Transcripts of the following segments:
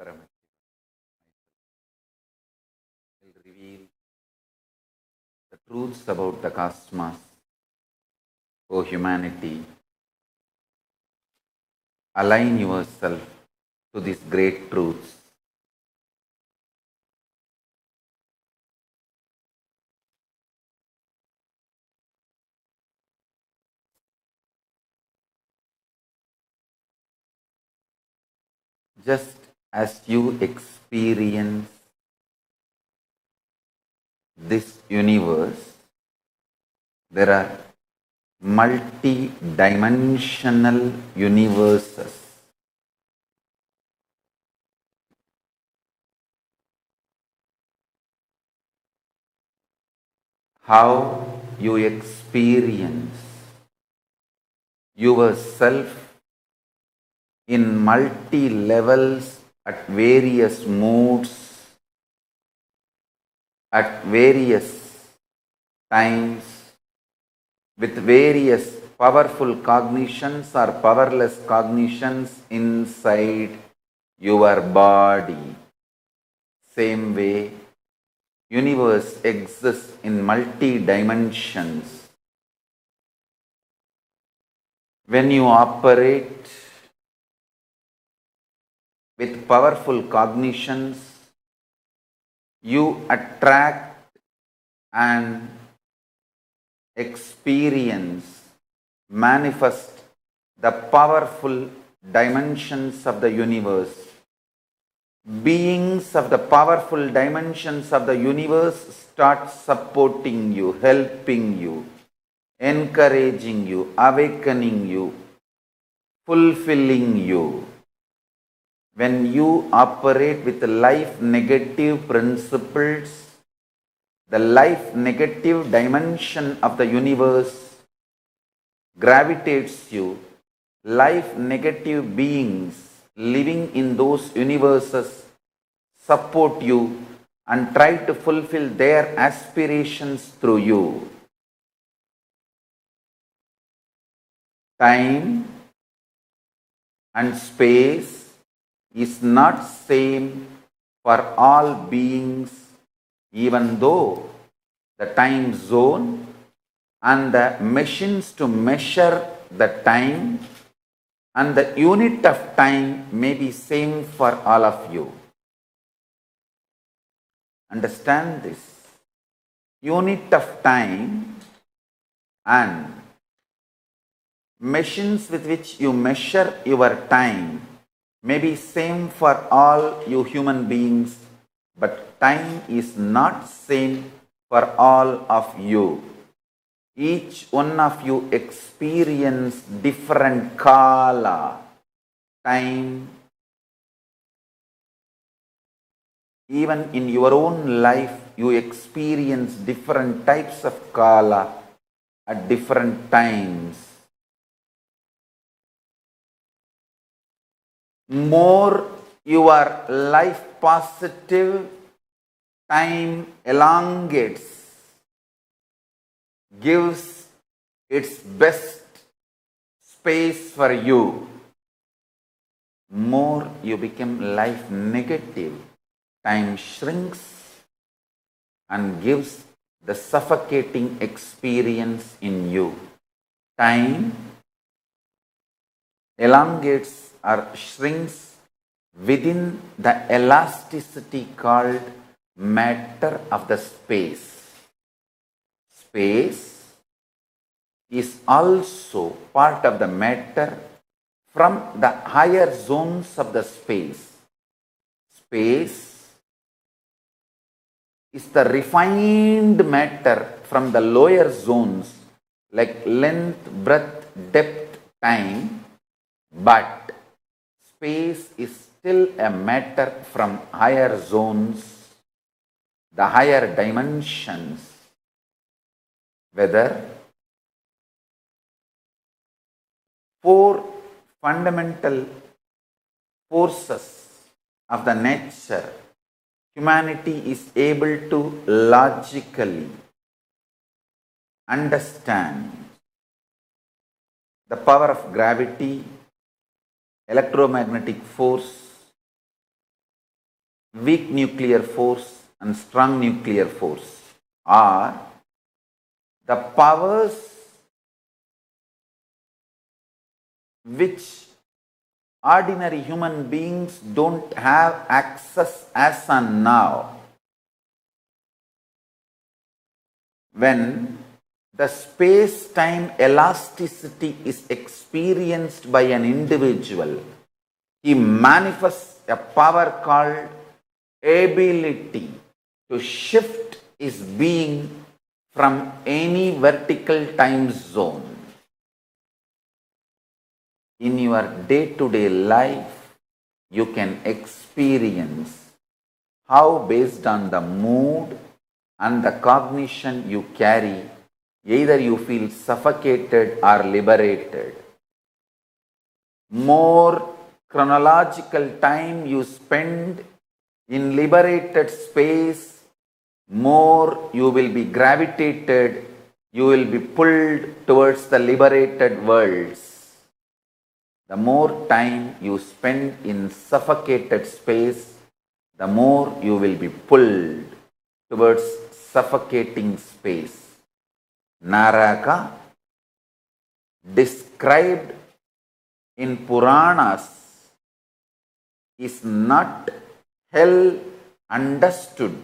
Parameshwar will reveal the truths about the cosmos, O humanity. Align yourself to these great truths. Just as you experience this universe, there are multi-dimensional universes. How you experience yourself in multi levels at various moods, at various times, with various powerful cognitions or powerless cognitions inside your body. Same way, universe exists in multi dimensions. When you operate with powerful cognitions, you attract and experience, manifest the powerful dimensions of the universe. Beings of the powerful dimensions of the universe start supporting you, helping you, encouraging you, awakening you, fulfilling you. When you operate with life negative principles, the life negative dimension of the universe gravitates you. Life negative beings living in those universes support you and try to fulfill their aspirations through you. Time and space is not same for all beings, even though the time zone and the machines to measure the time and the unit of time may be same for all of you. Understand this. Unit of time and machines with which you measure your time may be same for all you human beings, but time is not same for all of you. Each one of you experience different kala, time. Even in your own life, you experience different types of kala at different times. More your life positive, time elongates, gives its best space for you. More you become life negative, time shrinks and gives the suffocating experience in you. Time elongates or shrinks within the elasticity called matter of the space. Space is also part of the matter from the higher zones of the space. Space is the refined matter from the lower zones like length, breadth, depth, time, but space is still a matter from higher zones, the higher dimensions, whether four fundamental forces of the nature humanity is able to logically understand. The power of gravity, electromagnetic force, weak nuclear force and strong nuclear force are the powers which ordinary human beings don't have access as on now. When the space-time elasticity is experienced by an individual, he manifests a power called ability to shift his being from any vertical time zone. In your day-to-day life, you can experience how, based on the mood and the cognition you carry, either you feel suffocated or liberated. More chronological time you spend in liberated space, more you will be gravitated, you will be pulled towards the liberated worlds. The more time you spend in suffocated space, the more you will be pulled towards suffocating space. Naraka, described in Puranas, is not hell understood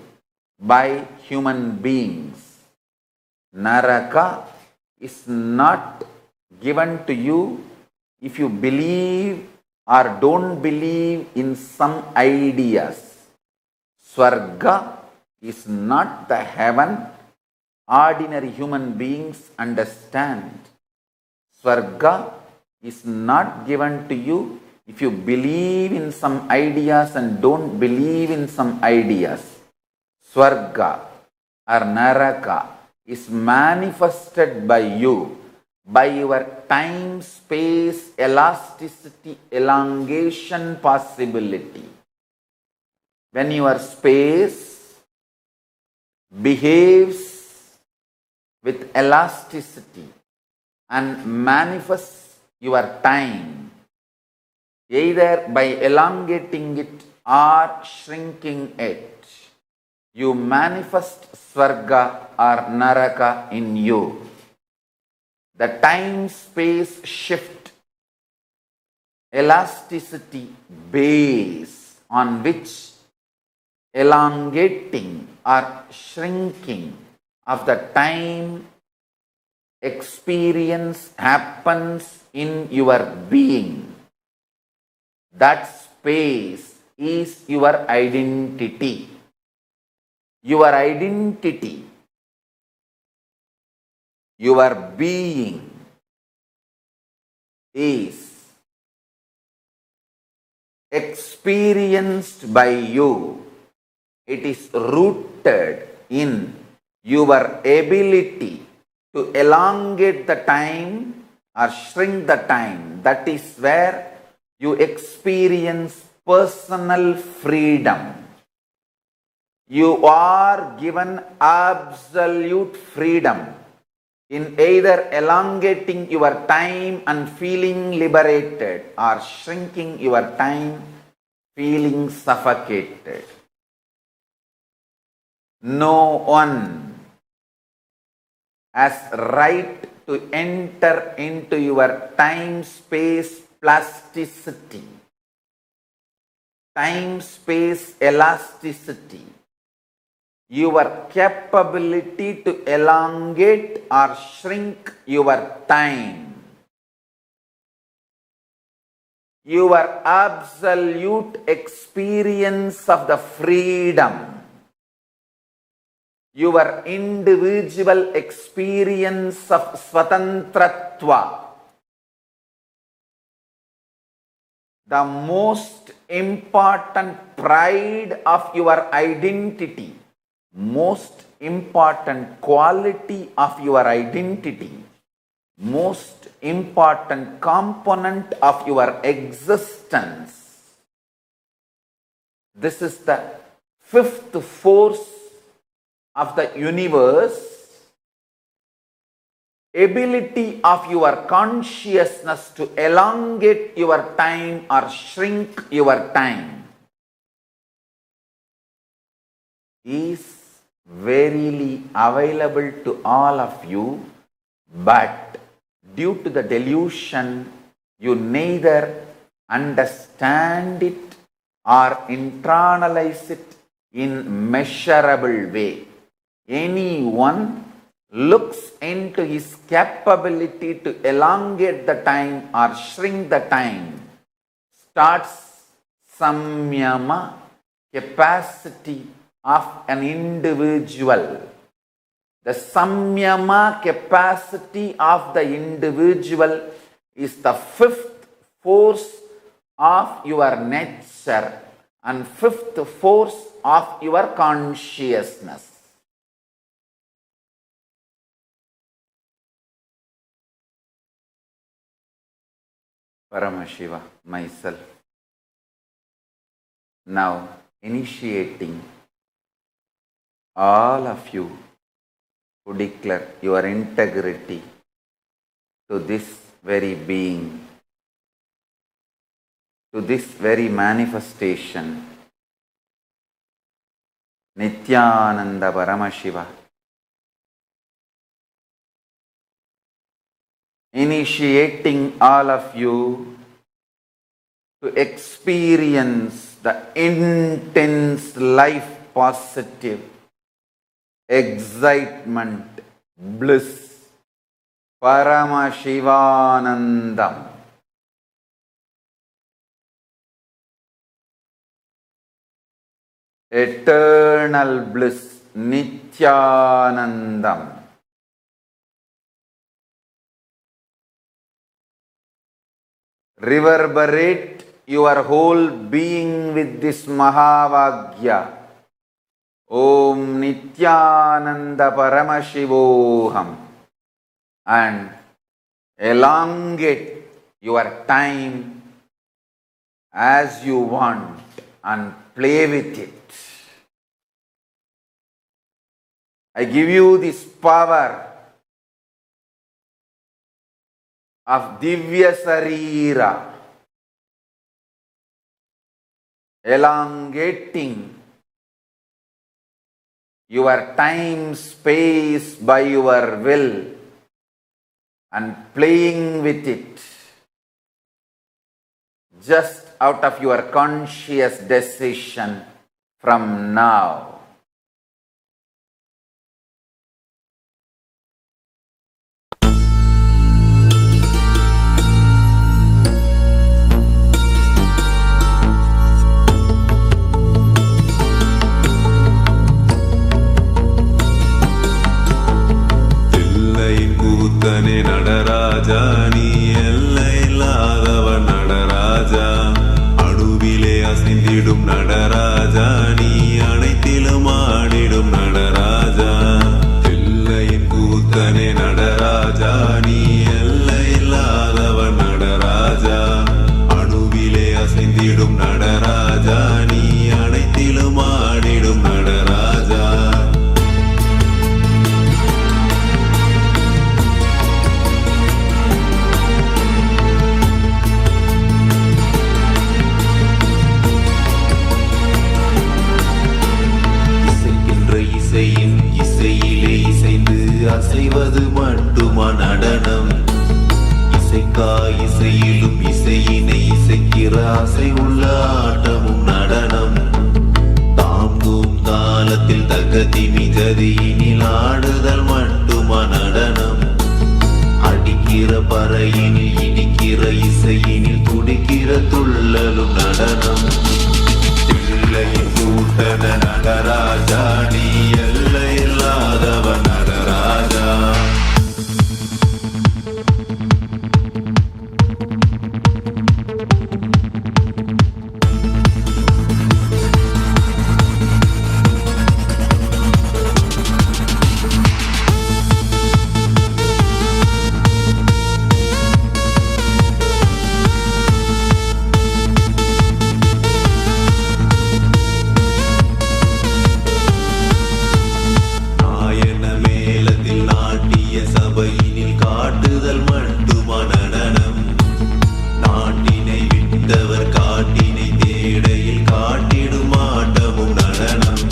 by human beings. Naraka is not given to you if you believe or don't believe in some ideas. Swarga is not the heaven ordinary human beings understand. Swarga is not given to you if you believe in some ideas and don't believe in some ideas. Swarga or Naraka is manifested by you by your time, space, elasticity, elongation possibility. When your space behaves with elasticity and manifests your time, either by elongating it or shrinking it, you manifest Swarga or Naraka in you. The time-space shift, elasticity base on which elongating or shrinking of the time experience happens in your being. That space is your identity. Your identity, your being is experienced by you. It is rooted in your ability to elongate the time or shrink the time. That is where you experience personal freedom. You are given absolute freedom in either elongating your time and feeling liberated or shrinking your time feeling suffocated. No one has right to enter into your time-space plasticity, time-space elasticity, your capability to elongate or shrink your time, your absolute experience of the freedom, your individual experience of Swatantratva, the most important pride of your identity, most important quality of your identity, most important component of your existence. This is the fifth force of the universe, ability of your consciousness to elongate your time or shrink your time. is verily available to all of you, but due to the delusion, you neither understand it or internalize it in measurable way. Anyone looks into his capability to elongate the time or shrink the time starts samyama, capacity of an individual. The samyama capacity of the individual is the fifth force of your nature and fifth force of your consciousness. Paramashiva, myself, now initiating all of you who declare your integrity to this very being, to this very manifestation, Nityananda Paramashiva, initiating all of you to experience the intense life positive excitement, bliss, Paramashivanandam. Eternal bliss, Nityanandam. Reverberate your whole being with this Mahavagya. Om Nityananda Paramashivoham. And elongate your time as you want and play with it. I give you this power of Divya Sarira, elongating your time space by your will and playing with it just out of your conscious decision from now. Nataraja நீ எல்லையில்லாதவன் நடராஜா, அணுவிலே அசைந்திடும் நடராஜா, நீ அனைத்திலும் ஆடிடும் நடராஜா. தில்லையின் கூத்தனே நடராஜா, நீ எல்லையில்லாதவன் நடராஜா, அணுவிலே அசைந்திடும் நடராஜா, நீ அனைத்திலும் ஆடிடும் நடராஜா. இசையிலே இசைந்து அசைவது மட்டுமா நடனம்? இசைக்கா இசையிலும் இசையினை இசைக்கிற அசை உள்ள ஆட்டமும் நடனம். தாங்கும் தாளத்தில் தகதிமி ஜதியினில் ஆடுதல் மட்டுமா நடனம்? அடிக்கிற பறையினில் இடிக்கிற இசையினில் துடிக்கிற துள்ளலும் நடனம். தில்லையின் கூட்டன நடராஜா, நீ எல்லையில்லாதவன் நடராஜா. சபையினில் காட்டுதல் மட்டுமா நடனம்? நாட்டினை விட்டவர் காட்டினை தேடையில் காட்டிடும் ஆட்டமும் நடனம்.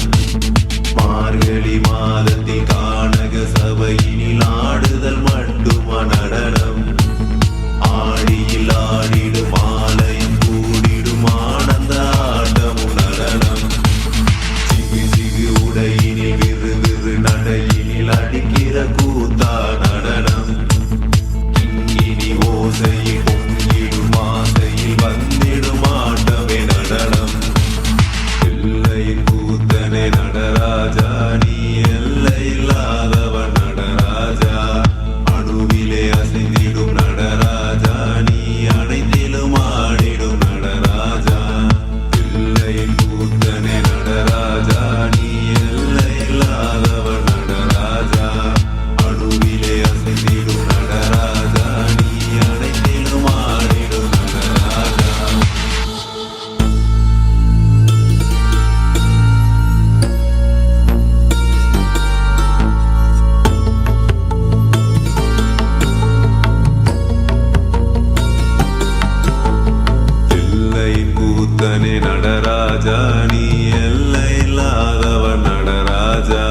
கூத்தனே நடராஜா நீ எல்லையில்லாதவன் நடராஜா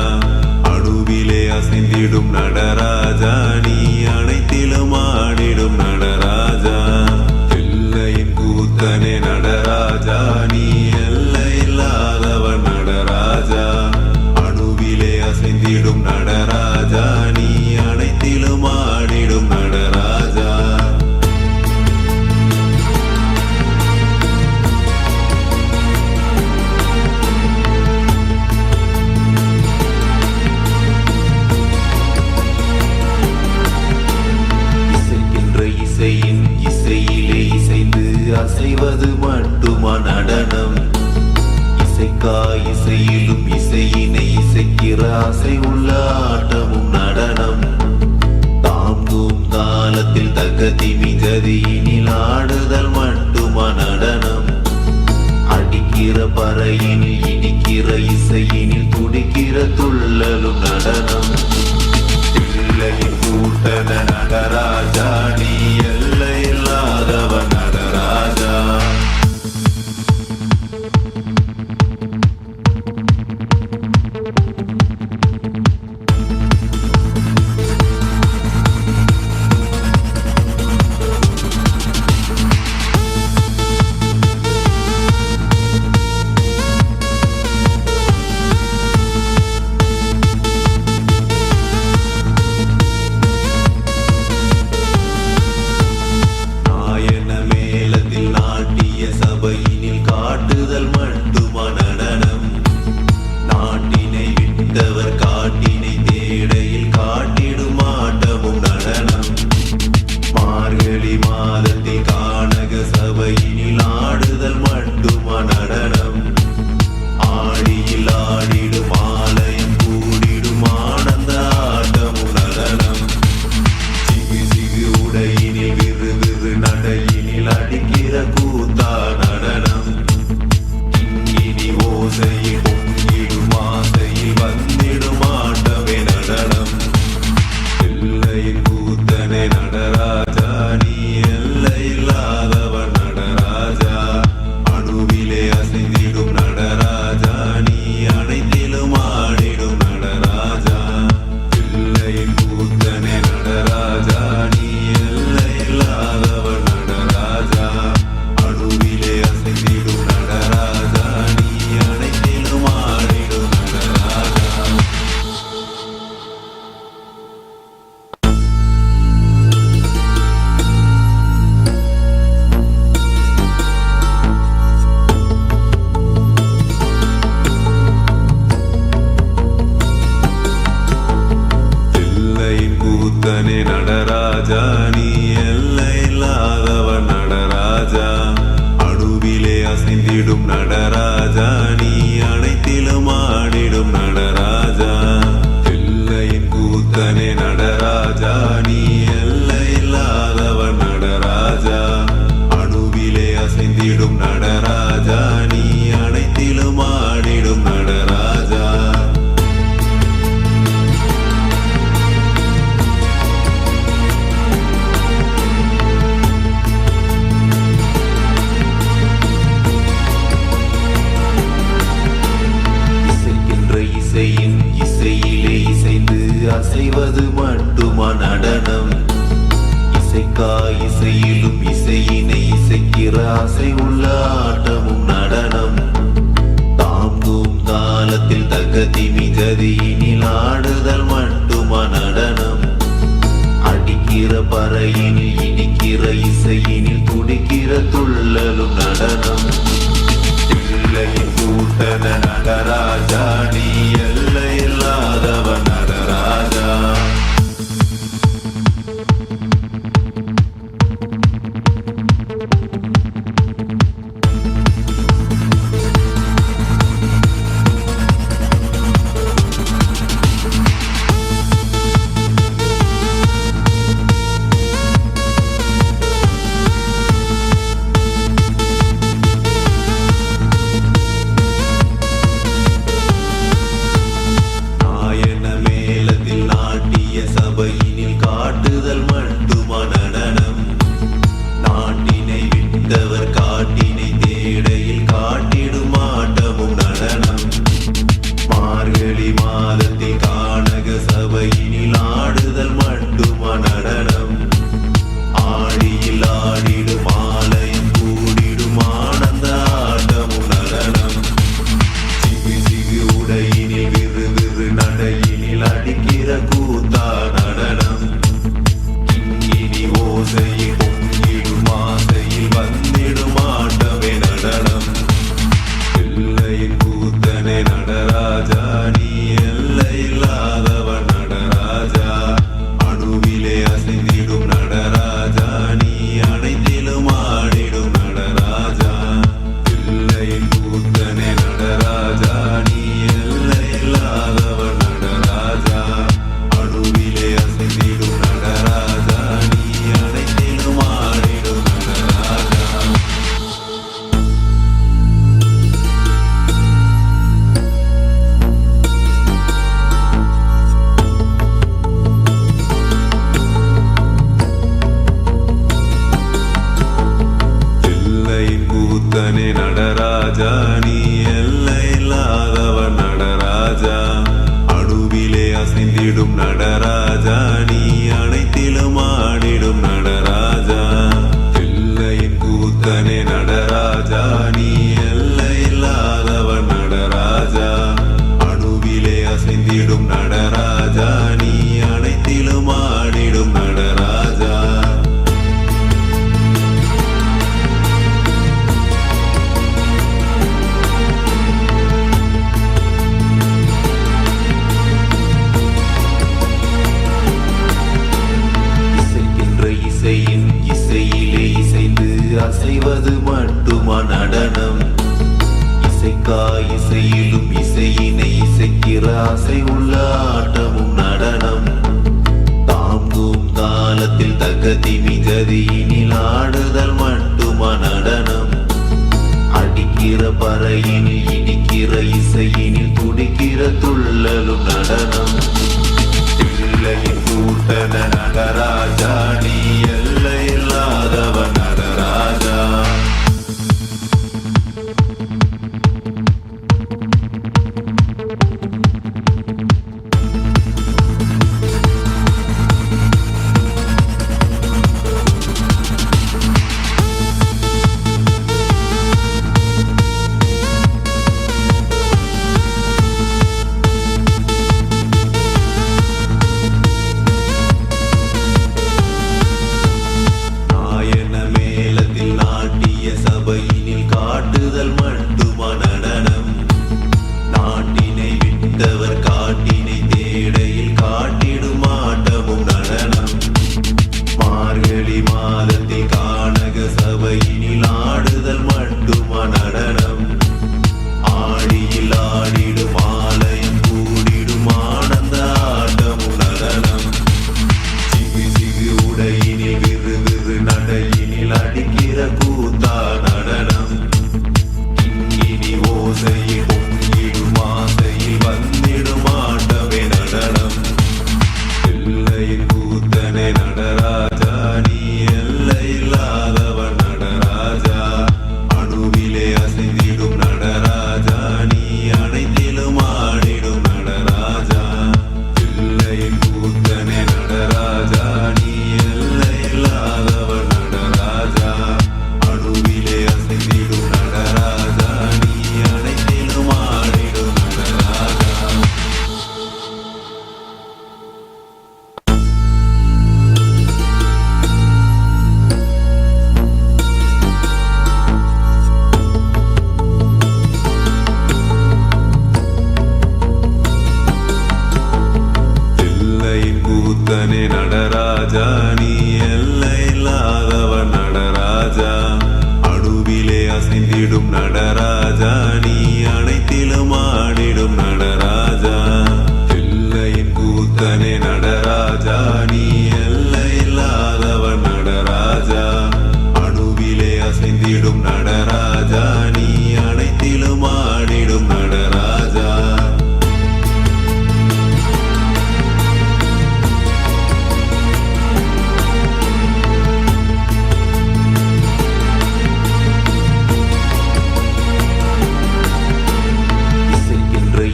அணுவிலே அசைந்திடும் நடராஜா நீ அனைத்திலும் ஆடிடும் நடராஜா எல்லையின் கூத்தனே நடராஜா நீ எல்லையில்லாதவன் நடராஜா அணுவிலே அசைந்திடும் நடராஜா நீ அனைத்திலும் ஆடிடும் நடராஜா இசையின் இசையிலே இசைந்து அசைவது மட்டுமா நடனம் இசைக்கா இசையிலும் இசையினை இசைக்கிற அசை உள்ள ஆட்டமும் நடனம் தாங்கும் தாளத்தில் தகதிமி கதியினில் ஆடுதல் மட்டுமா நடனம் அடிக்கிற பறையினில் இடிக்கிற இசையினில் துடிக்கிற துள்ளலும் நடனம் எல்லையின் கூட்டன நடராஜா நீ எல்லையில்லாதவன் நடராஜா சபையினில் காட்டுதல் மட்டுமா நடனம் நாட்டினை விட்டவர் காட்டினை தேடையில் காட்டிடும் ஆட்டமும் நடனம் மார்கழி மாதத்தில் கானக சபையினில் ஆடுதல் மட்டுமா நடனம் ஆடியில் ஆடிடும் ஆலயம் கூடிடும் ஆனந்த ஆட்டமும் நடனம் சிகு சிகு உடையினில் விறு விறு நடையினில் அடிக்கிற கூத்தா நடனம் இங்கினி ஓசையில் பொங்கிடும் ஆசையில் வந்திடும் ஆட்டமே நடனம் எல்லையின் கூத்தனே நடராஜா நீ எல்லையில்லாதவன் நடராஜா அணுவிலே அசைந்திடும் நடராஜா நீ அனைத்திலும் ஆடிடும் நடராஜா எல்லையின் கூத்தனே நடராஜா நீ எல்லையில்லாதவன் நடராஜா அணுவிலே அசைந்திடும் நடராஜா நீ அனைத்திலும் ஆடிடும் நடராஜா எல்லையின் கூத்தனே நடராஜா நீ எல்லையில்லாதவன் நடராஜா அணுவிலே அசைந்திடும் நடராஜா நீ அனைத்திலும் ஆடிடும் நடராஜா எல்லையின் கூத்தனே நடராஜா நீ எல்லையில்லாதவன் நடராஜா அணுவிலே அசைந்திடும் நடராஜா நீ அனைத்திலும் ஆடிடும் நடராஜா இசையின் இசையிலே இசைந்து அசைவது மட்டுமா நடனம் இசைக்கா இசையிலும் இசையினை இசைக்கிற அசை உள்ள ஆட்டமும் நடனம் தாங்கும் தாளத்தில் தகதிமி கதியினில் ஆடுதல் மட்டுமா நடனம் அடிக்கிற பறையினில் இடிக்கிற இசையினில் துடிக்கிற துள்ளலும் நடனம் எல்லையின் கூட்டன நடராஜா நீ எல்லையில்லாதவன் நடராஜா நடராஜா நீ எல்லையில்லாதவன் நடராஜா அணுவிலே அசைந்திடும் நடராஜா நீ அனைத்திலும் ஆடிடும் நடராஜா தில்லையின் கூத்தனே நடராஜா நீ எல்லையில்லாதவன் நடராஜா அணுவிலே அசைந்திடும் நடராஜா நீ அனைத்திலும் ஆடிடும் நடராஜா இசையின் இசையிலே இசைந்து அசைவது மட்டுமா நடனம் இசைக்காய் இசையிலும் இசையினை இசைக்கிற அசை உள்ள ஆட்டமும் நடனம் தாங்கும் தாளத்தில் தகதி மிகதியினில் ஆடுதல் மட்டுமா நடனம் அடிக்கிற பறையினில் இடிக்கிற இசையினில் துடிக்கிற துள்ளலும் நடனம் தில்லையின் கூட்டன நடராஜா நீ எல்லையில்லாதவன் நடராஜா சபையினில் காட்டுதல் மட்டுமா நடனம் நாட்டினை விட்டவர் காட்டினை தேடையில் காட்டிடும் ஆட்டமும் நடனம் மார்கழி மாதத்தில் கானக சபையினில் ஆடுதல் மட்டுமா நடனம் ஆடியில் ஆடிடும் ஆலயம் கூடிடும் ஆனந்த ஆட்டமும் நடனம் சிகு சிகு உடையினில் விறு விறு நடையினில் அடிக்கிற கூத்தா நடனம் கிங்கினி ஓசையில் பொங்கிடும் ஆசையில் வந்திடும் ஆட்டமே நடனம் எல்லையின் கூத்தனை நடராஜா நீ எல்லையில்லாதவன் நடராஜா அணுவிலே அசைந்திடும் நடராஜா நீ அனைத்திலும் ஆடிடும் நடராஜா எல்லையின் கூத்தனை நடராஜா நீ எல்லையில்லாதவன் நடராஜா அணுவிலே அசைந்திடும் நடராஜா நீ அனைத்திலும் ஆடிடும் நடராஜா தில்லையின் கூத்தனே நடராஜா நீ எல்லையில்லாதவன் நடராஜா அணுவிலே அசைந்திடும் நடராஜா நீ அனைத்திலும் ஆடிடும் நடராஜா தில்லையின் கூத்தனே நடராஜா நீ எல்லையில்லாதவன் நடராஜா அணுவிலே அசைந்திடும் நடராஜா நீ அனைத்திலும் ஆடிடும் நடராஜா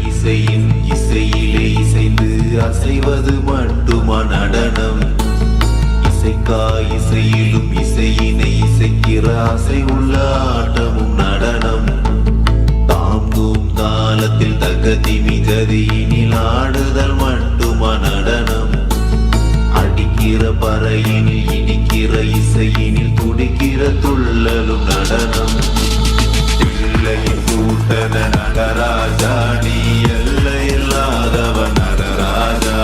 இசையின் இசையிலே இசைந்து அசைவது மட்டுமா நடனம் இசைக்காய் இசையிலும் இசையினை இசைக்கிற அசை உள்ள ஆட்டமும் நடனம் தாங்கும் தாளத்தில் தகதி மிகதியினில் ஆடுதல் மட்டுமா நடனம் அடிக்கிற பறையினில் இடிக்கிற இசையினில் துடிக்கிற துள்ளலும் நடனம் தில்லையின் கூட்டன நடராஜா நீ எல்லையில்லாதவன் நடராஜா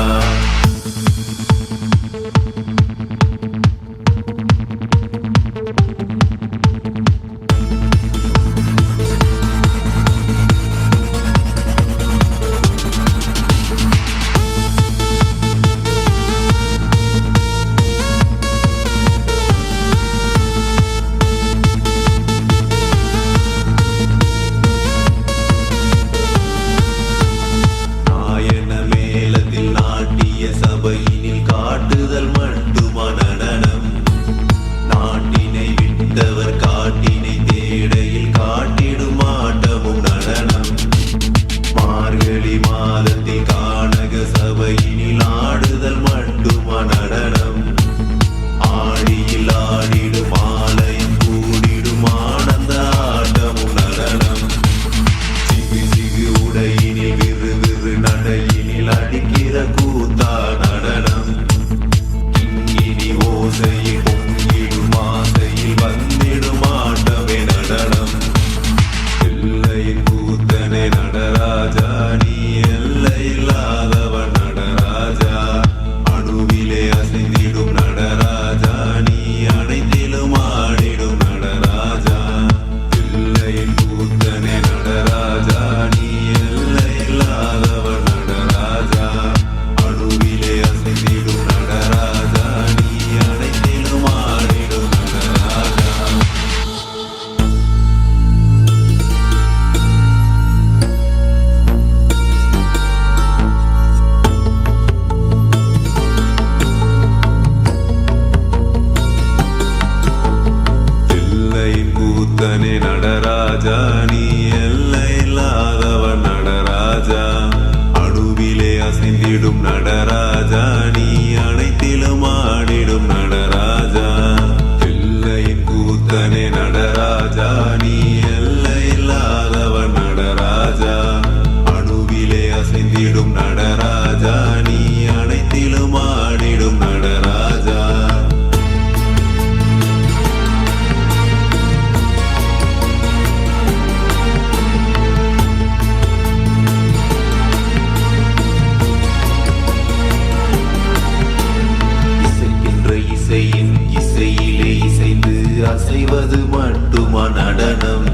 இசைவது மட்டுமா நடனம்?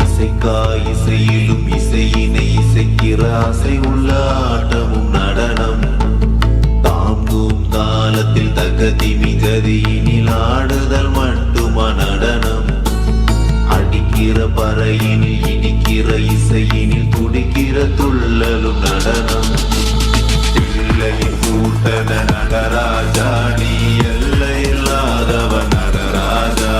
இசைக்கா இசையிலும் இசையினை இசைக்கிற ஆசை உள்ள ஆட்டமும் நடனம். தாங்கும் தாளத்தில் தகதி மிகதியினில் ஆடுதல் மட்டுமா நடனம்? அடிக்கிற பறையினில் இடிக்கிற இசையினில் துடிக்கிற துள்ளலும் நடனம். தில்லையின் கூட்டன நடராஜா, நீ எல்லை இல்லாதவன் நடராஜா.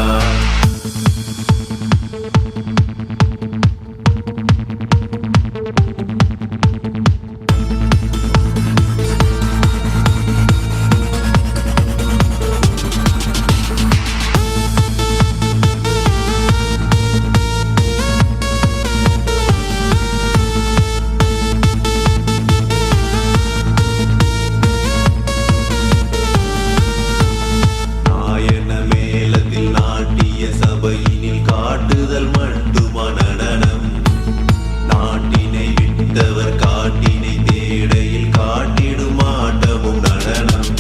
சபையினில் காட்டுதல் மட்டுமா நடனம்? நாட்டினை விட்டவர் காட்டினை தேடையில் காட்டிடும் ஆட்டமும் நடனம்.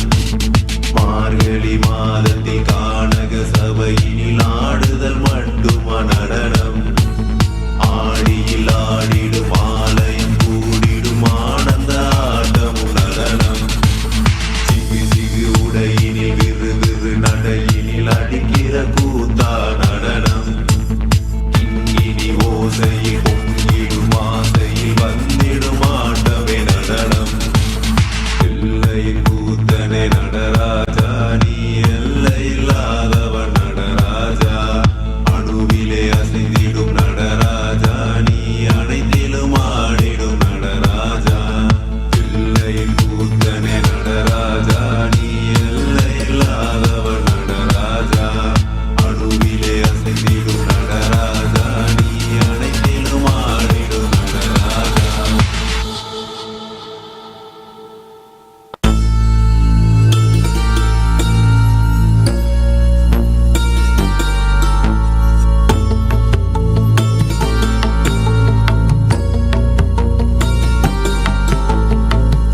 மார்கழி மாதத்தில் கானக சபையினில் ஆடுதல் மட்டுமா நடனம்? ஆடியில் ஆடிடும் ஆலயம் கூடிடும் ஆனந்த ஆட்டமும் நடனம். சிகு சிகு உடையினில் விறு விறு நடையினில் அடிக்கிற கூத்தா நடனம். கிங்கினி ஓசையில் பொங்கிடும் ஆசையில் வந்திடும் ஆட்டமே நடனம். எல்லையின் கூத்தனே நடராஜா, நீ எல்லை இல்லாதவன் நடராஜா. அணுவிலே அசைந்திடும் நடராஜா, நீ அனைத்திலும் ஆடிடும் நடராஜா. எல்லையின் கூத்தனே நடராஜா, நீ எல்லை இல்லாதவன் நடராஜா. அணுவிலே அசைந்திடும் நடராஜா, நீ அனைத்திலும் ஆடிடும் நடராஜா.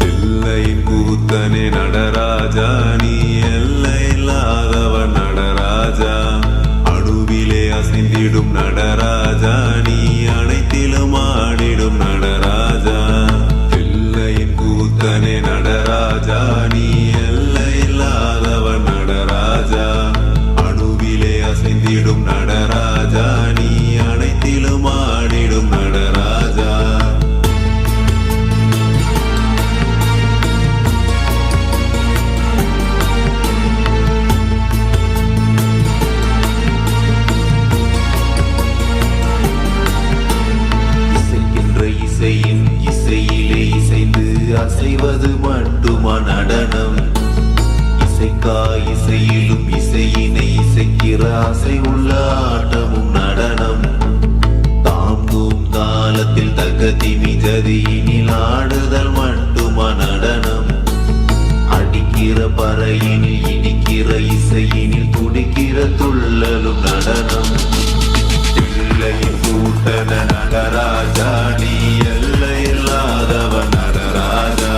எல்லையின் கூத்தனே நடராஜா, நீ எல்லை இல்லாதவன் நடராஜா. அணுவிலே அசைந்திடும் நடராஜா, நீ அனைத்திலும் ஆடிடும் நடராஜா. எல்லையின் கூத்தனே நடராஜா, நீ எல்லை இல்லாதவன் நடராஜா. அணுவிலே அசைந்திடும் நடராஜா, நீ அனைத்திலும் ஆடிடும் நடராஜா. இசைக்கின்ற இசையின் இசையிலே இசைந்து அசைவது மட்டுமா நடனம்? இசைக்கா இசையிலும் இசையினை இசைக்கிற ஆசை உள்ள ஆட்டமும் நடனம். தாங்கும் தாளத்தில் தகதி மிகதியினில் ஆடுதல் மட்டுமா நடனம்? அடிக்கிற பறையினில் இடிக்கிற இசையினில் துடிக்கிற துள்ளலும் நடனம். தில்லையின் கூட்டன நடராஜா, நீ எல்லை இல்லாதவன் நடராஜா.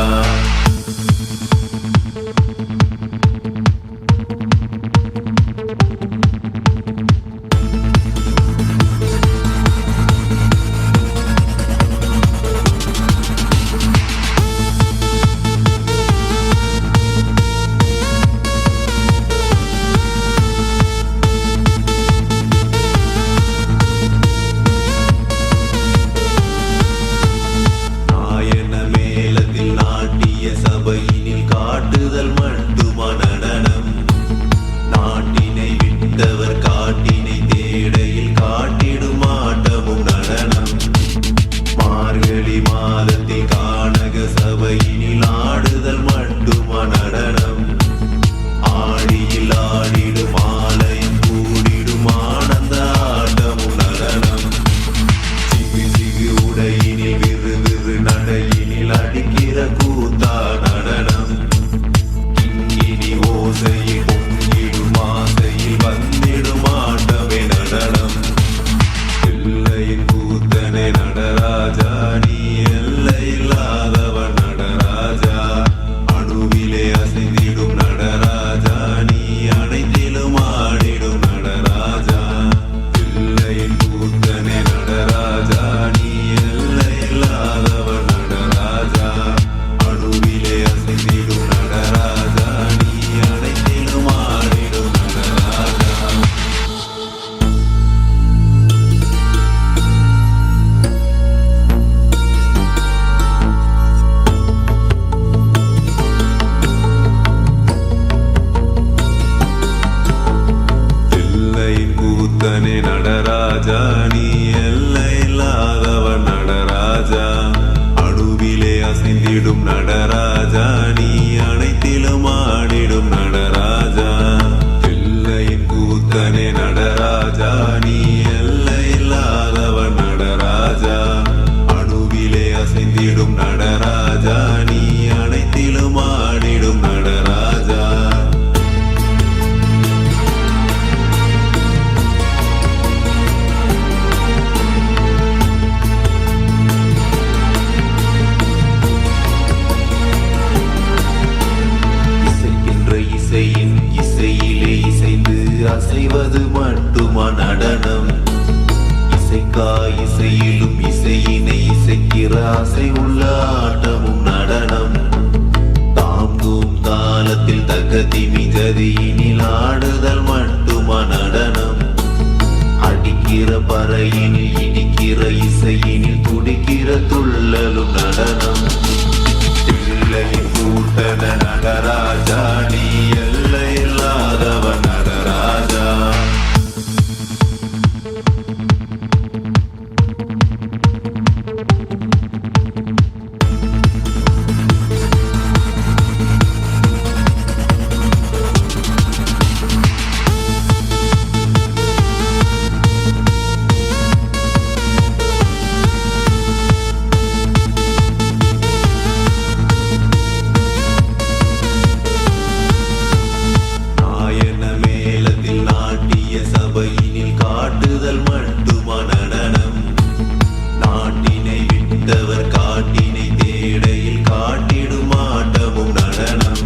இசையிலும் இசையினை இசைக்கிற ஆசை உள்ள ஆட்டமும் நடனம். தாங்கும் தாளத்தில் தக்கதிமி ஜதியினில் ஆடுதல் மட்டுமா நடனம். அடிக்கிற பறையினில் இடிக்கிற இசையினில் துடிக்கிற துள்ளலும் நடனம். தில்லையின் கூட்டன நடராஜா, நீ எல்லை இல்லாதவன் நடராஜா. காட்டுதல் மட்டுமா நடனம். நாட்டினை விட்டவர் காட்டினை தேடையில் காட்டிடும் ஆட்டமும் நடனம்.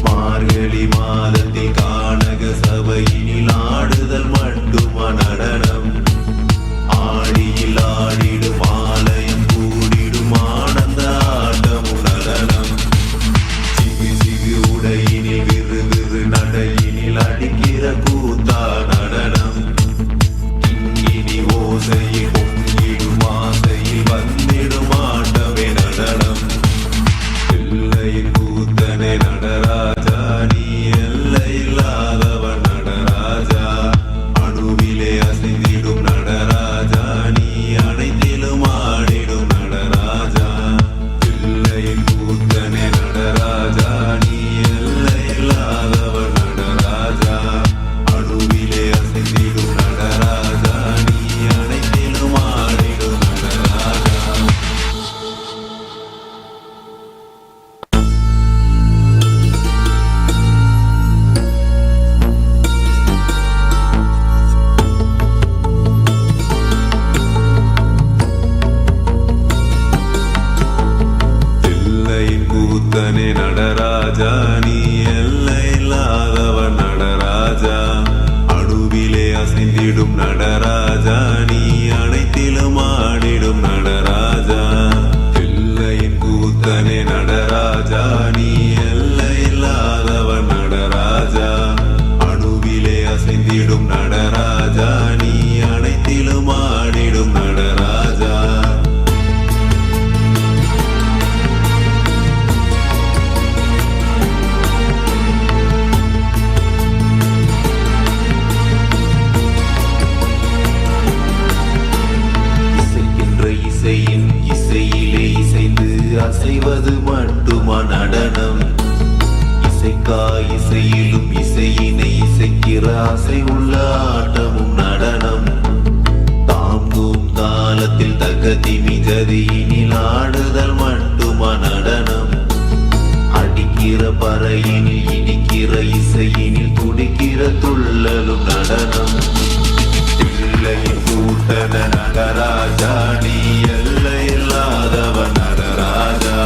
மார்கழி மாதத்தில் கானக சபையினில் ஆடுதல் மட்டுமா நடனம். ஆடியில் ஆடிடும் ஆலயம் கூடிடும் ஆனந்த ஆட்டமும் நடனம். சிகு சிகு உடையினில் விறு விறு நடையினில் அடிக்கிற கூத்தா நடனம். ஓசையில் பொங்கிடும் ஆசையில் வந்திடும் ஆட்டமே நடனம். எல்லையின் கூத்தனை நடராஜா, நீ எல்லை இல்லாதவன் நடராஜா. அணுவிலே அசைந்திடும் நடராஜா, நீ அனைத்திலும் ஆடிடும் நடராஜா. எல்லையின் கூத்தனை நடராஜா, நீ எல்லை இல்லாதவன் நடராஜா. அணுவிலே அசைந்திடும் நடராஜா, நீ அனைத்திலும் ஆடிடும் நடராஜா. தில்லையின் கூத்தனே நடராஜா, நீ எல்லை இல்லாதவன் நடராஜா. அணுவிலே அசைந்திடும் நடராஜா, நீ அனைத்திலும் ஆடிடும் நடராஜா. தில்லையின் கூத்தனே நடராஜா, நீ எல்லை இல்லாதவன் நடராஜா. அணுவிலே அசைந்திடும் நடராஜா, நீ அனைத்திலும் ஆடிடும் நடராஜா. இசையின் இசையிலே இசைந்து அசைவது மட்டுமா நடனம். இசைக்கா இசையிலும் இசையினை இசைக்கிற ஆசை உள்ள ஆட்டமும் நடனம். தாங்கும் தாளத்தில் தக்கதிமி ஜதியினில் ஆடுதல் மட்டுமா நடனம். அடிக்கிற பறையினில் இடிக்கிற இசையினில் துடிக்கிற துள்ளலும் நடனம். தில்லையின் கூட்டன நடராஜா, நீ எல்லை இல்லாதவன் நடராஜா.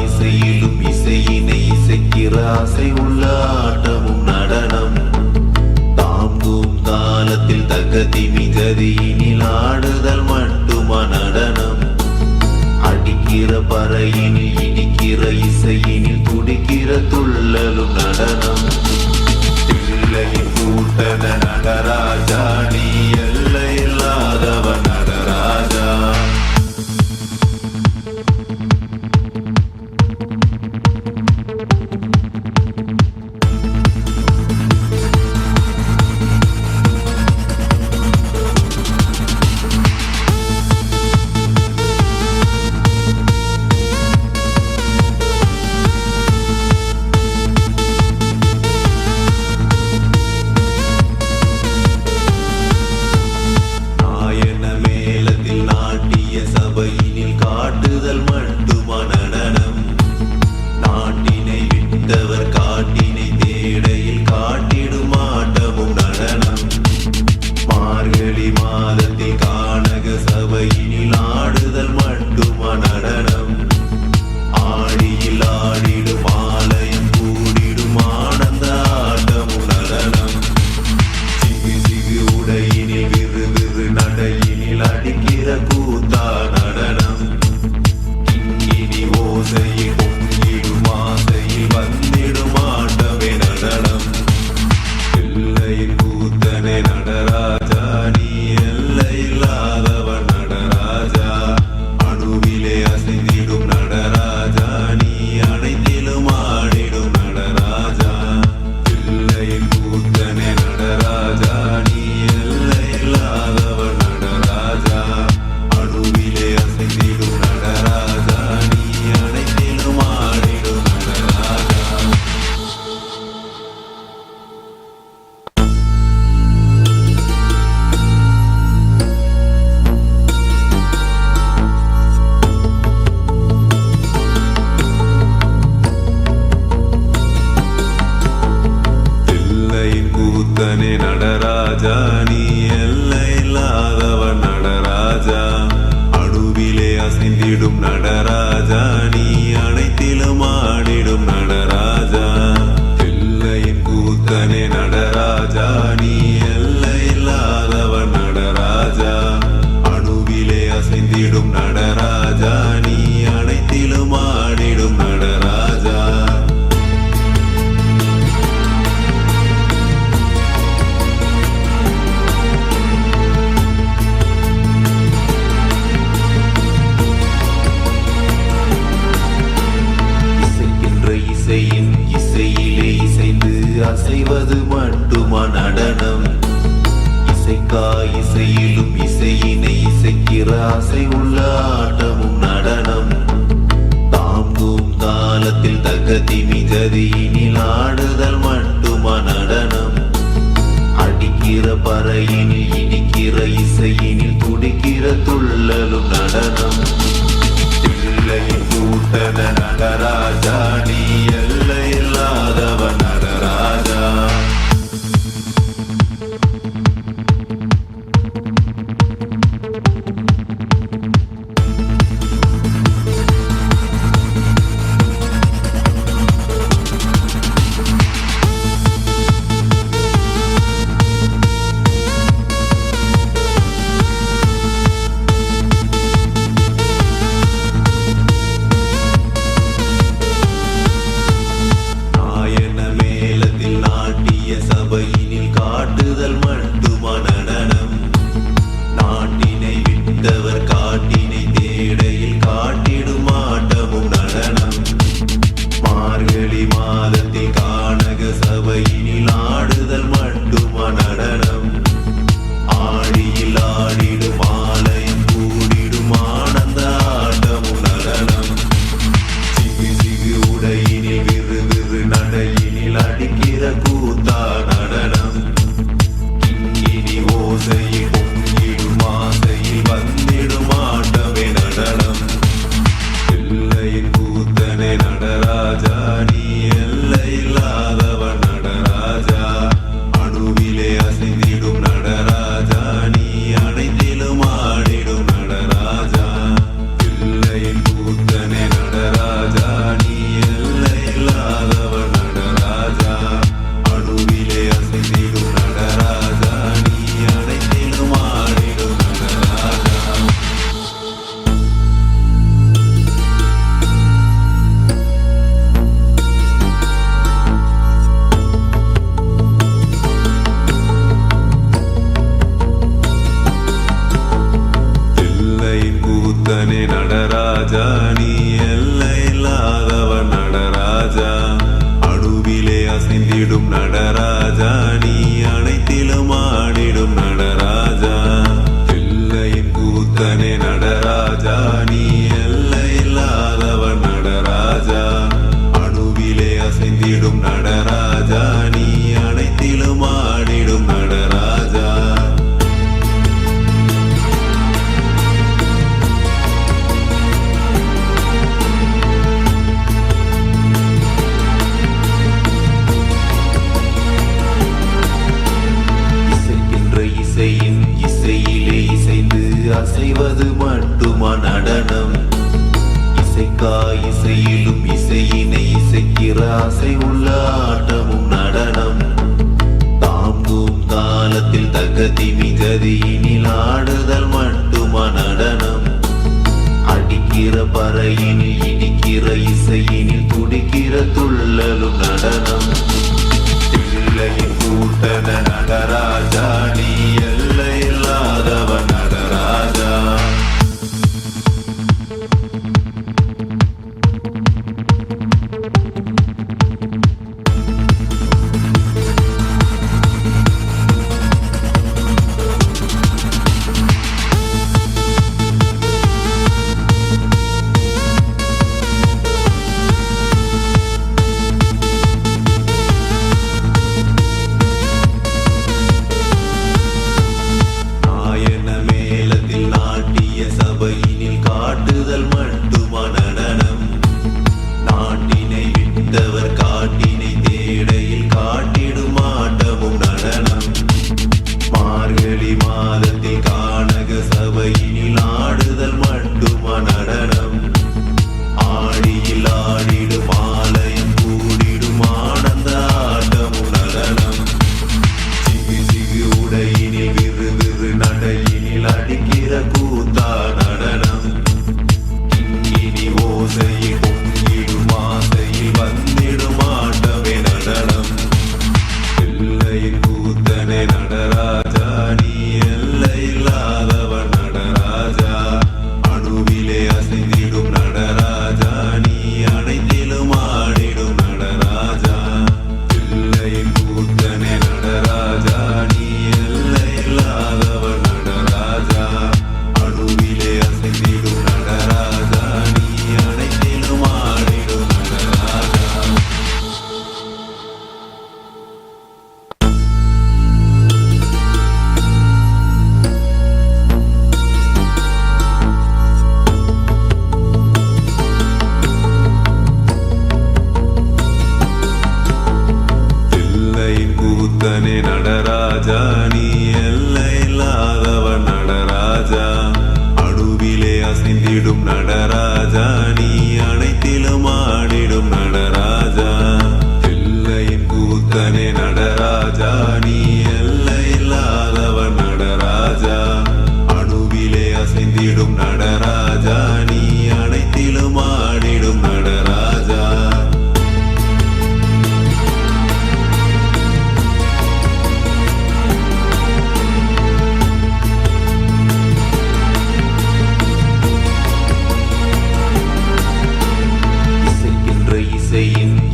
இசையிலும் இசையினை இசைக்கிற ஆசை உள்ள ஆட்டமும் நடனம். தாங்கும் தாளத்தில் தகதி மிகதியினில் ஆடுதல் மட்டுமா நடனம். அடிக்கிற பறையினில் இடிக்கிற இசையினில் துடிக்கிற துள்ளலும் நடனம். பிள்ளையின் கூட்டன நடராஜா, நீ எல்லை இல்லாதவன் நடராஜா. சபையினில் காட்டுதல் மட்டுமா நடனம். நாட்டினை விட்டவர் காட்டினை தேடையில் காட்டிடும் ஆட்டமும் நடனம். மார்கழி மாதத்தில் கானக சபையினில் ஆடுதல் மட்டுமா நடனம். ஆடியில் ஆடிடும் ஆலயம் கூடிடும் ஆனந்த ஆட்டமும் நடனம். சிகு சிகு உடையினில் விறு விறு நடையினில் அடிக்கிற கூத்தா நடனம். கிங்கினி ஓசையில் பொங்கிடும் ஆசையில் வந்திடும் ஆட்டமே நடனம். எல்லையின் கூத்தனே நடராஜா, நீ எல்லை இல்லாதவன் நடராஜா. அணுவிலே அசைந்திடும் நடராஜா, நீ அனைத்திலும் ஆடிடும் நடராஜா. எல்லையின் கூத்தனே நடராஜா, நீ எல்லை இல்லாதவன் நடராஜா. அணுவிலே அசைந்திடும் நடராஜா, நீ அனைத்திலும் ஆடிடும் நடராஜா. எல்லையின் கூத்தனே நடராஜா, நீ எல்லை இல்லாதவன் நடராஜா. அணுவிலே அசைந்திடும் நடராஜா, நீ அனைத்திலும் ஆடிடும் நடராஜா. எல்லையின் கூத்தனே நடராஜா, நீ எல்லை இல்லாதவன் நடராஜா. அணுவிலே அசைந்திடும் நடராஜா, நீ அனைத்திலும் ஆடிடும் நடராஜா. இசைக்கின்ற இசையின் இசையிலே இசைந்து அசைவது மட்டுமா நடனம். இசைக்கா இசையிலும் இசையினை இசைக்கிற ஆசை உள்ள ஆட்டமும் நடனம். தாங்கும் தாளத்தில் தகதி மிகதியினில் ஆடுதல் மட்டுமா நடனம். அடிக்கிற பறையினில் இடிக்கிற இசையினில் துடிக்கிற துள்ளலும் நடனம். பிள்ளையின் கூட்டன நடராஜா, நீ எல்லை இல்லாதவன் நடராஜா. அசைவது மட்டுமா நடனம்? இசைக்கா இசையிலும் இசையினை இசைக்கிற அசை உள்ள ஆட்டமும் நடனம். தாங்கும் தாளத்தில் தகதி மிகதியினில் ஆடுதல் மட்டுமா நடனம்? அடிக்கிற பறையினில் இடிக்கிற இசையினில் துடிக்கிற துள்ளலும் நடனம். தில்லையின் கூட்டன நடராஜா, நீ எல்லையில்லாதவ நடராஜா. காட்டுதல் மட்டுமா நடனம்? நாட்டினை விட்டவர் காட்டினை தேடையில் காட்டிடும் ஆட்டமும் நடனம். மார்கழி மாதத்தில் கானக சபையினில் ஆடுதல் மட்டுமா நடனம்? ஆடியில் ஆடிடும் ஆலயம் கூடிடும் ஆனந்த ஆட்டமும் நடனம். சிகு சிகு உடையினில் விறு விறு நடையினில் அடிக்கிற கூத்தா நடனம். ஓசையில் பொங்கிடும் ஆசையில் வந்திடும் ஆட்டமே நடனம். எல்லையின் கூத்தனை நடராஜா, நீ எல்லையில்லாதவன் நடராஜா. அணுவிலே அசைந்திடும் நடராஜா, நீ அனைத்திலும் ஆடிடும் நடராஜா. எல்லையின் கூத்தனை நடராஜா, நீ எல்லையில்லாதவன் நடராஜா. அணுவிலே அசைந்திடும் நடராஜா, அனைத்திலும் ஆடிடும் நடராஜா. தில்லையின் கூத்தனே நடராஜா, நீ எல்லையில்லாதவன் நடராஜா. அணுவிலே அசைந்திடும் நடராஜா, நீ அனைத்திலும் ஆடிடும் நடராஜா. எல்லையின் கூத்தனே நடராஜா, நீ எல்லையில்லாதவன் நடராஜா. அணுவிலே அசைந்திடும் நடராஜா, நீ அனைத்திலும் ஆடிடும் நடராஜா.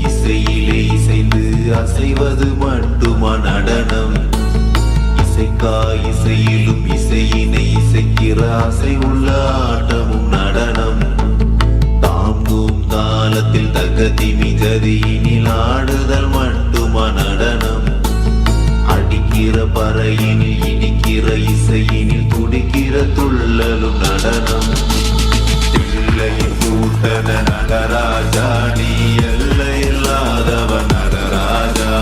இசையிலே இசைந்து அசைவது மட்டுமா நடனம்? இசைக்கா இசையிலும் இசையினை இசைக்கிற அசை உள்ள ஆட்டமும் நடனம். தாங்கும் தாளத்தில் தகதி மிகதியினில் ஆடுதல் மட்டுமா நடனம்? அடிக்கிற பறையினில் இடிக்கிற இசையினில் துடிக்கிற துள்ளலும் நடனம். தில்லையின் கூட்டன நடராஜா, நீ எல்லையில்லாதவ நடராஜா.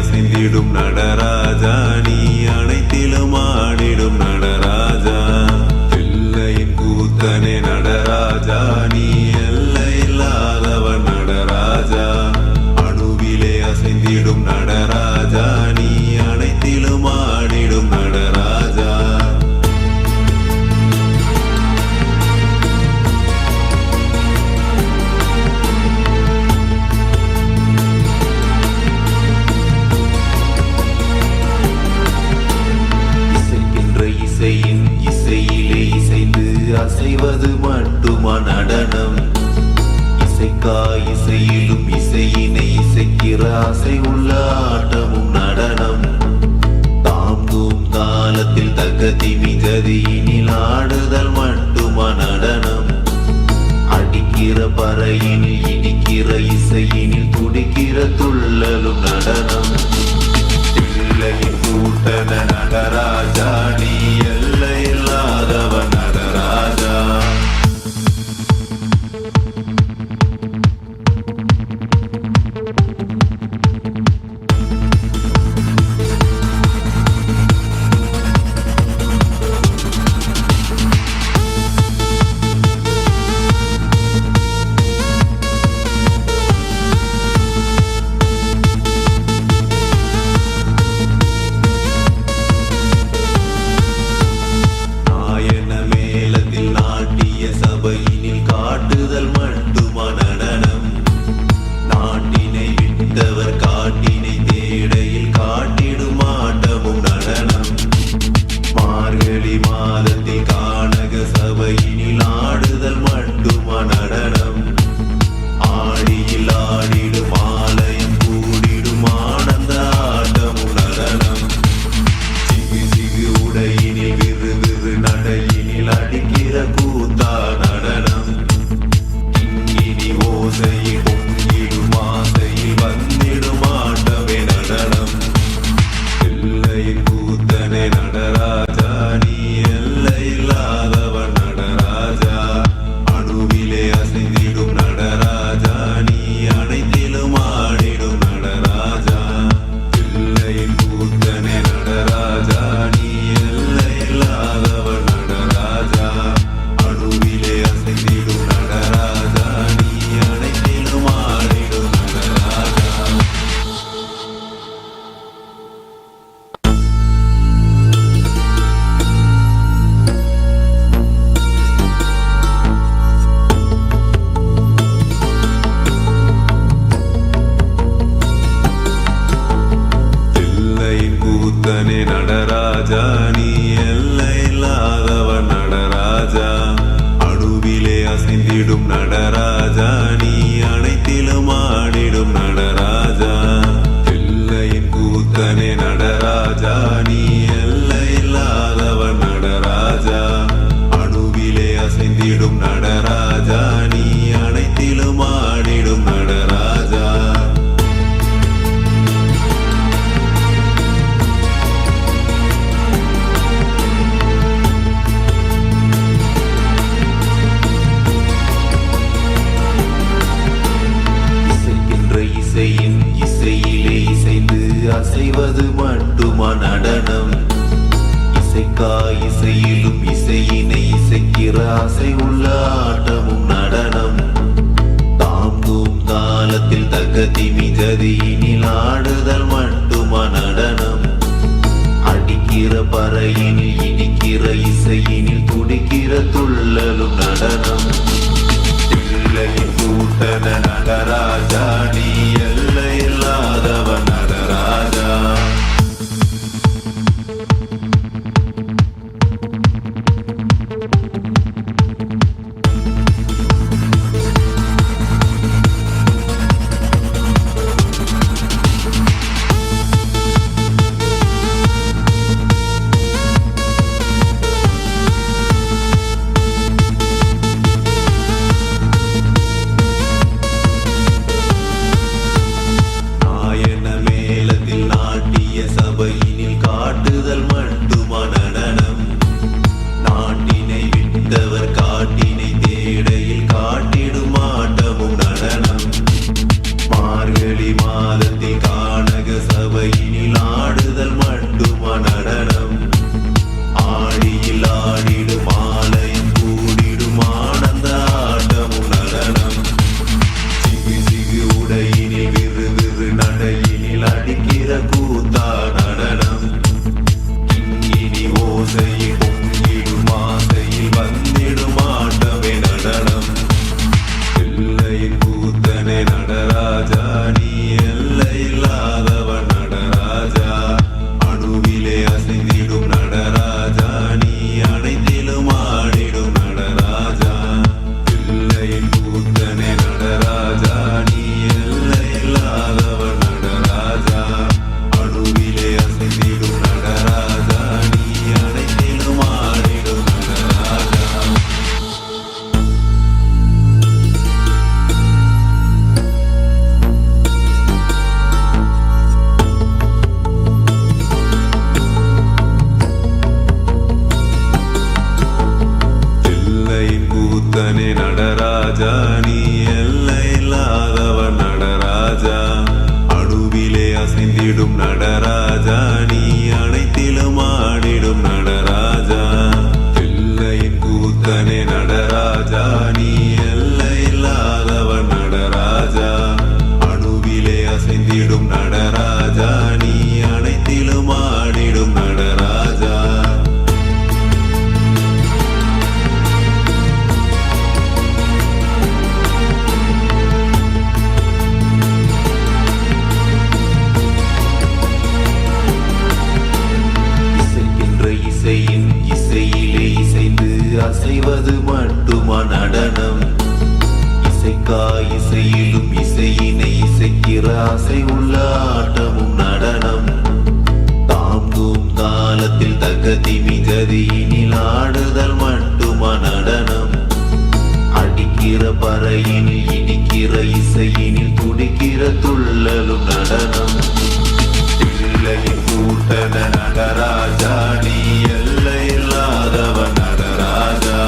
அசைந்திடும் நடராஜா நீ அனைத்திலும் ஆடிடும் நடராஜா தில்லையின் கூத்தனே நடராஜா நீ எல்லையில்லாதவன் நடராஜா அணுவிலே அசைந்திடும் நடராஜா நீ அனைத்திலும் ஆடிடும் நடராஜா இசையிலே இசைந்து அசைவது மட்டுமா நடனம் இசைக்கா இசையிலும் இசையினை இசைக்கிற அசை உள்ள ஆட்டமும் நடனம் தாங்கும் தாளத்தில் தகதி மிகதியினில் ஆடுதல் மட்டுமா நடனம் அடிக்கிற பறையினில் இடிக்கிற இசையினில் துடிக்கிற துள்ளலும் நடனம் தில்லையின் கூட்டன நடராஜா நீ எல்லையில்லாதவன் நடராஜா சபையினில் காட்டுதல் மட்டுமா நடனம் நாட்டினை விட்டவர் காட்டினை தேடையில் காட்டிடும் ஆட்டமும் நடனம் மார்கழி மாதத்தில் கானக சபையினில் ஆடுதல் மட்டுமா நடனம் ஆடியில் ஆடிடும் ஆலயம் கூடிடும் ஆனந்த ஆட்டமும் நடனம் சிகு சிகு உடையினில் விறு விறு நடையினில் அடிக்கிற கூத்தா நடனம் இங்கினி ஓசையில் பொங்கிடும் ஆசையில் வந்திடும் ஆட்டமே நடனம் எல்லையின் கூத்தனே நடராஜா நீ எல்லையில்லாதவன் நடராஜா அணுவிலே அசைந்திடும் நடராஜா நீ அனைத்திலும் ஆடிடும் நடராஜா எல்லையின் கூத்தனே நடராஜா நீ எல்லையில்லாதவன் நடராஜா அணுவிலே அசைந்திடும் நடராஜா நீ அனைத்திலும் ஆடிடும் நடராஜா தில்லையின் கூத்தனே நடராஜா நீ எல்லையில்லாதவன் நடராஜா அணுவிலே அசைந்திடும் நடராஜா நீ அனைத்திலும் ஆடிடும் நடராஜா தில்லையின் கூத்தனே நடராஜா நீ எல்லையில்லாதவன் நடராஜா அணுவிலே அசைந்திடும் நடராஜா நீ அனைத்திலும் ஆடிடும் நடராஜா இசையிலே இசைந்து அசைவது மட்டுமா நடனம் இசைக்கா இசையிலும் இசையினை இசைக்கிற அசை உள்ள ஆட்டமும் நடனம் தாங்கும் தாளத்தில் தகதி மிகதியினில் ஆடுதல் மட்டுமா நடனம் அடிக்கிற பறையினில் இடிக்கிற இசையினில் துடிக்கிற துள்ளலும் நடனம் தில்லையின் கூட்டன நடராஜா நீ எல்லையில்லாதவன் நடராஜா சபையினில் காட்டுதல் மட்டுமா நடனம் நாட்டினை விட்டவர் காட்டினை தேடையில் காட்டிடும் ஆட்டமும் நடனம் மார்கழி மாதத்தில் கானக சபையில் அசைந்திடும் நடராஜா நீ அனைத்திலும் ஆடிடும் நடராஜா பிள்ளையின் கூத்தனே நடராஜா நீ எல்லையில்லாதவன் நடராஜா அணுவிலே அசைந்திடும் நடராஜா நீ அனைத்திலும் ஆடிடும் நடராஜா இசையிலே இசைந்து அசைவது மட்டுமா நடனம் இசைக்கா இசையிலும் இசையினை இசைக்கிற அசை உள்ள ஆட்டமும் நடனம் தாங்கும் காலத்தில் தகதி மிகதியினில் ஆடுதல் மட்டுமா நடனம் அடிக்கிற பறையினில் இடிக்கிற இசையினில் துடிக்கிற துள்ளலும் நடனம் பிள்ளையின் கூட்டன நடராஜா நீ எல்லையில்லாதவன் நடராஜா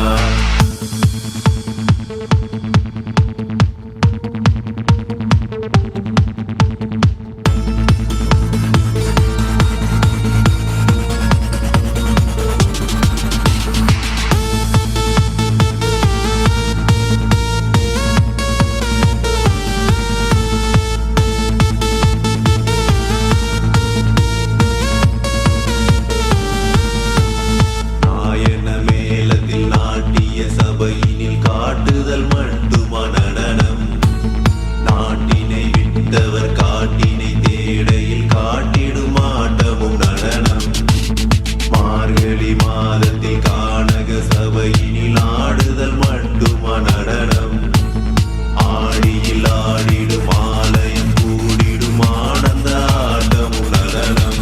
சபையினில் காட்டுதல் மட்டுமா நடனம் நாட்டினை விட்டவர் காட்டினை தேடையில் காட்டிடும் ஆட்டமும் நடனம் மார்கழி மாதத்தில் கானக சபையினில் ஆடுதல் மட்டுமா நடனம் ஆடியில் ஆடிடும் ஆலயம் கூடிடும் ஆனந்த ஆட்டமும் நடனம்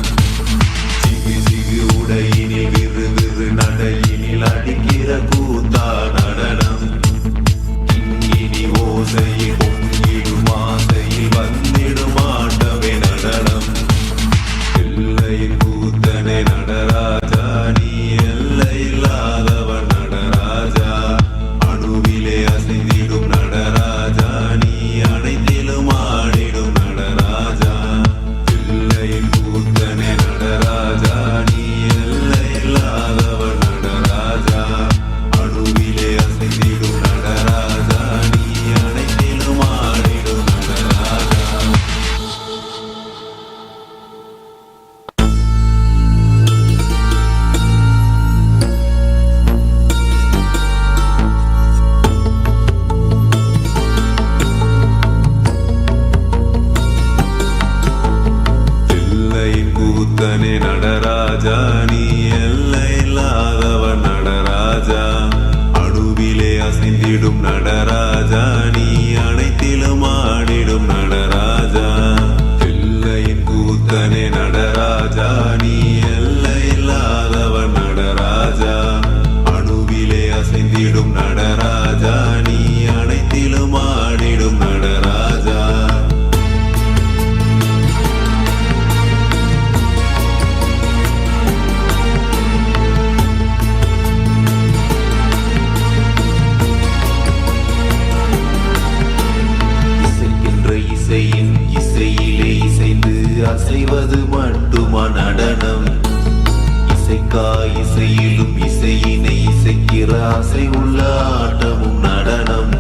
சிகு சிகு உடையினில் விறு விறு நடையினில் அடிக்கிற கூத்தா நடனம் கிங்கினி ஓசையில் பொங்கிடும் ஆசையில் வந்திடும் ஆட்டமே நடனம் எல்லையின் கூத்தனை நடராஜா நீ எல்லையில்லாதவன் நடராஜா அணுவிலே அசைந்திடும் நடராஜா நீ அனைத்திலும் ஆடிடும் நடராஜா எல்லையின் கூத்தனை நடராஜா நீ எல்லையில்லாதவன் நடராஜா அணுவிலே அசைந்திடும் நடராஜா நீ அனைத்திலும் ஆடிடும் நடராஜா எல்லையின் கூத்தனே நடராஜா நீ எல்லையில்லாதவன் நடராஜா அணுவிலே அசைந்திடும் நடராஜா நீ அனைத்திலும் ஆடிடும் நடராஜா எல்லையின் கூத்தனே நடராஜா நீ எல்லையில்லாதவன் நடராஜா அணுவிலே அசைந்திடும் நடராஜா நீ அனைத்திலும் ஆடிடும் நடராஜா இசையிலே இசைந்து அசைவது மட்டுமா நடனம் இசைக்கா இசையிலும் இசையினை இசைக்கிற அசை உள்ள ஆட்டமும் நடனம்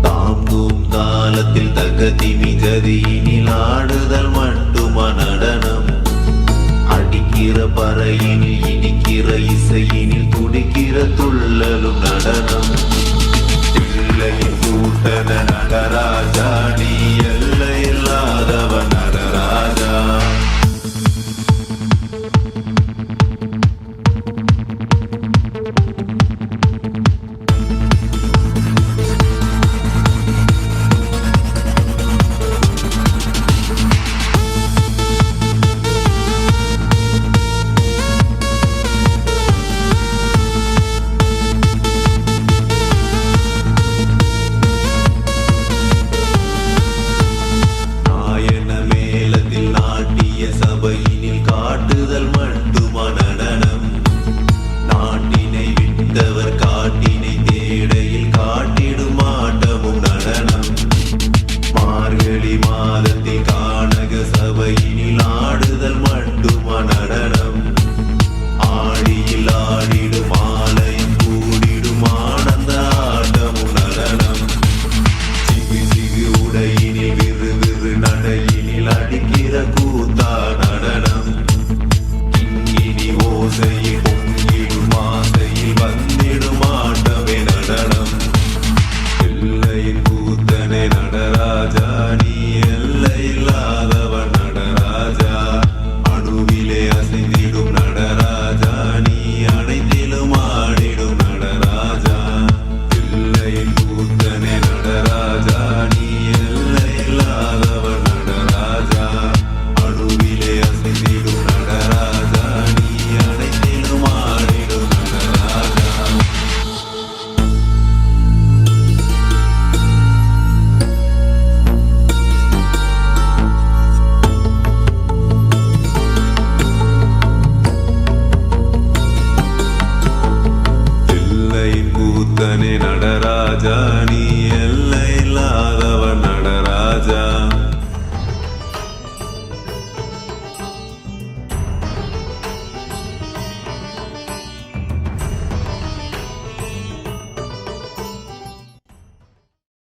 தாங்கும் காலத்தில் தகதி மிகதியினில் ஆடுதல் மட்டுமா நடனம் அடிக்கிற பறையினில் இடிக்கிற இசையினில் துடிக்கிற துள்ளலும் நடனம் பிள்ளையின் கூட்டன நடராஜா நீ எல்லையில்லாதவன் நடராஜா உடனே